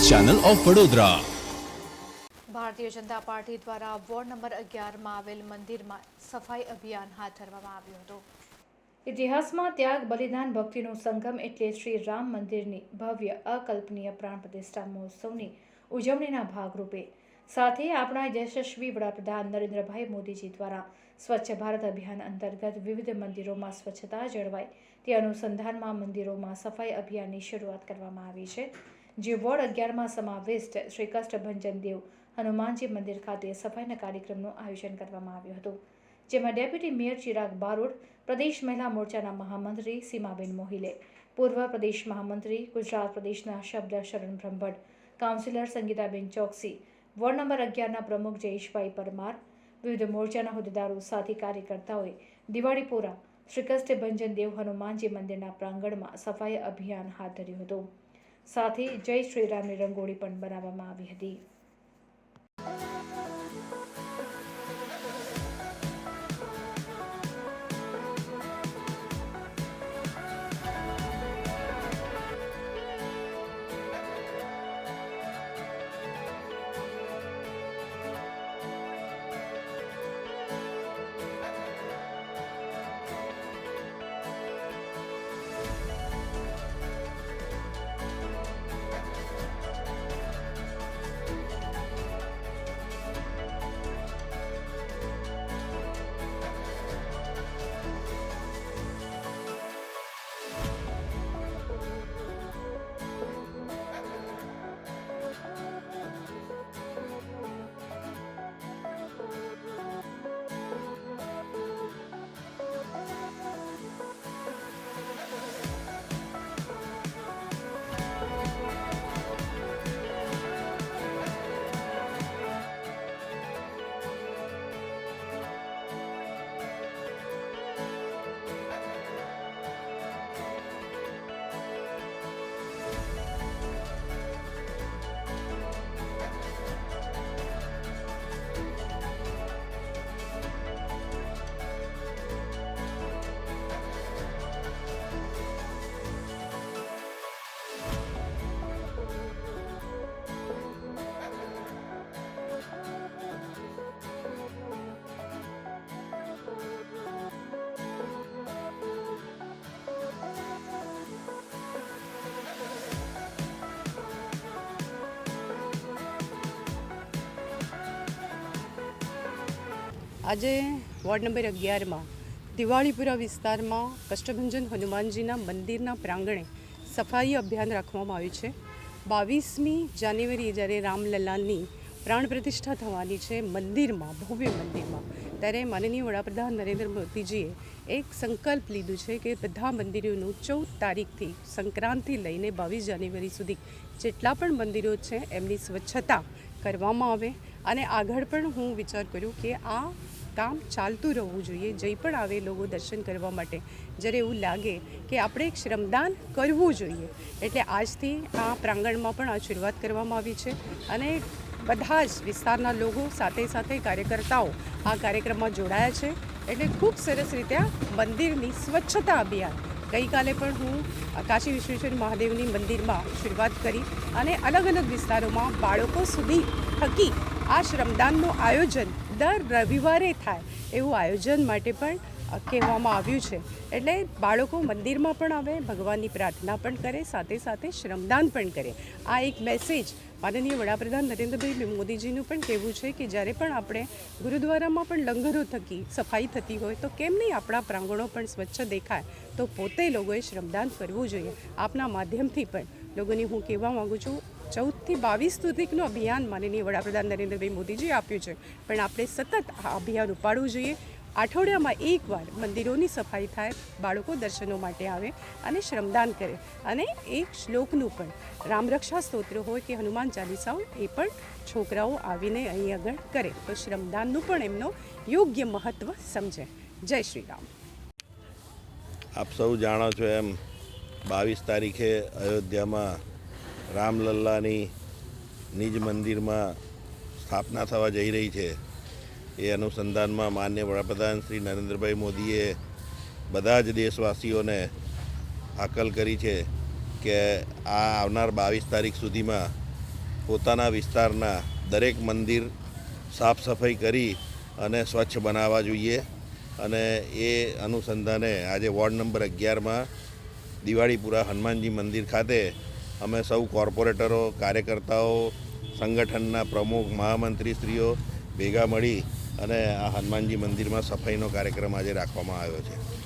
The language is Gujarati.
Channel of Vadodara. Bharatiya Janata party દ્વારા વોર્ડ નંબર 11માં આવેલ મંદિરમાં સફાઈ અભિયાન હાથ ધરવામાં આવ્યું હતું। ઇતિહાસમાં ત્યાગ બલિદાન ભક્તિનો સંગમ એટલે શ્રી રામ મંદિરની ભવ્ય અકલ્પનીય પ્રાણ પ્રતિષ્ઠા મહોત્સવની ઉજવણીના ભાગરૂપે સાથે આપણા યશસ્વી વડાપ્રધાન નરેન્દ્રભાઈ મોદીજી દ્વારા સ્વચ્છ ભારત અભિયાન અંતર્ગત વિવિધ મંદિરોમાં સ્વચ્છતા જળવાય તે અનુસંધાનમાં મંદિરોમાં સફાઈ અભિયાનની શરૂઆત કરવામાં આવી છે। જે વોર્ડ 11માં સમાવિષ્ટ શ્રી કષ્ટભંજન દેવ હનુમાનજી મંદિર ખાતે સફાઈના કાર્યક્રમનું આયોજન કરવામાં આવ્યું હતું, જેમાં ડેપ્યુટી મેયર ચિરાગ બારોટ, પ્રદેશ મહિલા મોરચાના મહામંત્રી સીમાબેન મોહિલે, પૂર્વ પ્રદેશ મહામંત્રી ગુજરાત પ્રદેશના શબ્દ શરણ બ્રહ્મભટ્ટ, કાઉન્સિલર સંગીતાબેન ચોકસી, વોર્ડ નંબર 11ના પ્રમુખ જયેશભાઈ પરમાર, વિવિધ મોરચાના હોદ્દેદારો સાથે કાર્યકર્તાઓએ દિવાળીપોરા શ્રી કષ્ટભંજન દેવ હનુમાનજી મંદિરના પ્રાંગણમાં સફાઈ અભિયાન હાથ ધર્યું હતું। સાથે જય શ્રી રામની રંગોળી પણ બનાવવામાં આવી હતી। આજે વોર્ડ નંબર 11માં દિવાળીપુરા વિસ્તારમાં કષ્ટભંજન હનુમાનજીના મંદિરના પ્રાંગણે સફાઈ અભિયાન રાખવામાં આવ્યું છે। 22મી જાન્યુઆરી જ્યારે રામલલ્લાની પ્રાણ પ્રતિષ્ઠા થવાની છે મંદિરમાં, ભવ્ય મંદિરમાં, ત્યારે માનનીય વડાપ્રધાન નરેન્દ્ર મોદીજીએ એક સંકલ્પ લીધું છે કે બધા મંદિરોનું 14 તારીખથી સંક્રાંતિ લઈને 22 જાન્યુઆરી સુધી જેટલા પણ મંદિરો છે એમની સ્વચ્છતા કરવામાં આવે અને આગળ પણ હું વિચાર કર્યું કે આ કામ ચાલતું રહેવું જોઈએ। જઈ પણ આવે લોકો દર્શન કરવા માટે જ્યારે એવું લાગે કે આપણે એક શ્રમદાન કરવું જોઈએ, એટલે આજથી આ પ્રાંગણમાં પણ આ શરૂઆત કરવામાં આવી છે અને બધા જ વિસ્તારના લોકો સાથે સાથે કાર્યકર્તાઓ આ કાર્યક્રમમાં જોડાયા છે। એટલે ખૂબ સરસ રીતે આ મંદિરની સ્વચ્છતા અભિયાન ગઈકાલે પણ હું કાશી વિશ્વેશ્વર મહાદેવની મંદિરમાં શરૂઆત કરી અને અલગ અલગ વિસ્તારોમાં બાળકો સુધી થકી આ શ્રમદાનનું આયોજન દર રવિવારે થાય એવું આયોજન માટે પણ કહેવામાં આવ્યું છે। એટલે બાળકો મંદિરમાં પણ આવે, ભગવાનની પ્રાર્થના પણ કરે, સાથે સાથે શ્રમદાન પણ કરે। આ એક મેસેજ માનનીય વડાપ્રધાન નરેન્દ્રભાઈ મોદીજીનું પણ કહેવું છે કે જ્યારે પણ આપણે ગુરુદ્વારામાં પણ લંગરો થકી સફાઈ થતી હોય તો કેમ નહીં આપણા પ્રાંગણો પણ સ્વચ્છ દેખાય, તો પોતે લોકોએ શ્રમદાન કરવું જોઈએ। આપના માધ્યમથી પણ લોકોને હું કહેવા માગું છું, 14થી 22 સુધીનું અભિયાન માનનીય વડાપ્રધાન નરેન્દ્રભાઈ મોદીજીએ આપ્યું છે, પણ આપણે સતત આ અભિયાન ઉપાડવું જોઈએ। અઠવાડિયામાં એકવાર મંદિરોની સફાઈ થાય, બાળકો દર્શનો માટે આવે અને શ્રમદાન કરે અને એક શ્લોકનું પણ રામરક્ષા સ્તોત્ર હોય કે હનુમાન ચાલીસા હોય એ પણ છોકરાઓ આવીને અહીં આગળ કરે, તો શ્રમદાનનું પણ એમનો યોગ્ય મહત્ત્વ સમજે। જય શ્રી રામ। આપ સૌ જાણો છો એમ 22 તારીખે અયોધ્યામાં રામલલ્લાની નિજ મંદિરમાં સ્થાપના થવા જઈ રહી છે। એ અનુસંધાનમાં માનનીય વડાપ્રધાન શ્રી નરેન્દ્રભાઈ મોદીએ બધા જ દેશવાસીઓને હાકલ કરી છે કે આ આવનાર 22 તારીખ સુધીમાં પોતાના વિસ્તારના દરેક મંદિર સાફ સફાઈ કરી અને સ્વચ્છ બનાવવા જોઈએ અને એ અનુસંધાને આજે વોર્ડ નંબર 11માં દિવાળીપુરા હનુમાનજી મંદિર ખાતે અમે સૌ કોર્પોરેટરો, કાર્યકર્તાઓ, સંગઠનના પ્રમુખ, મહામંત્રીશ્રીઓ ભેગા મળી અને આ હનુમાનજી મંદિરમાં સફાઈનો કાર્યક્રમ આજે રાખવામાં આવ્યો છે.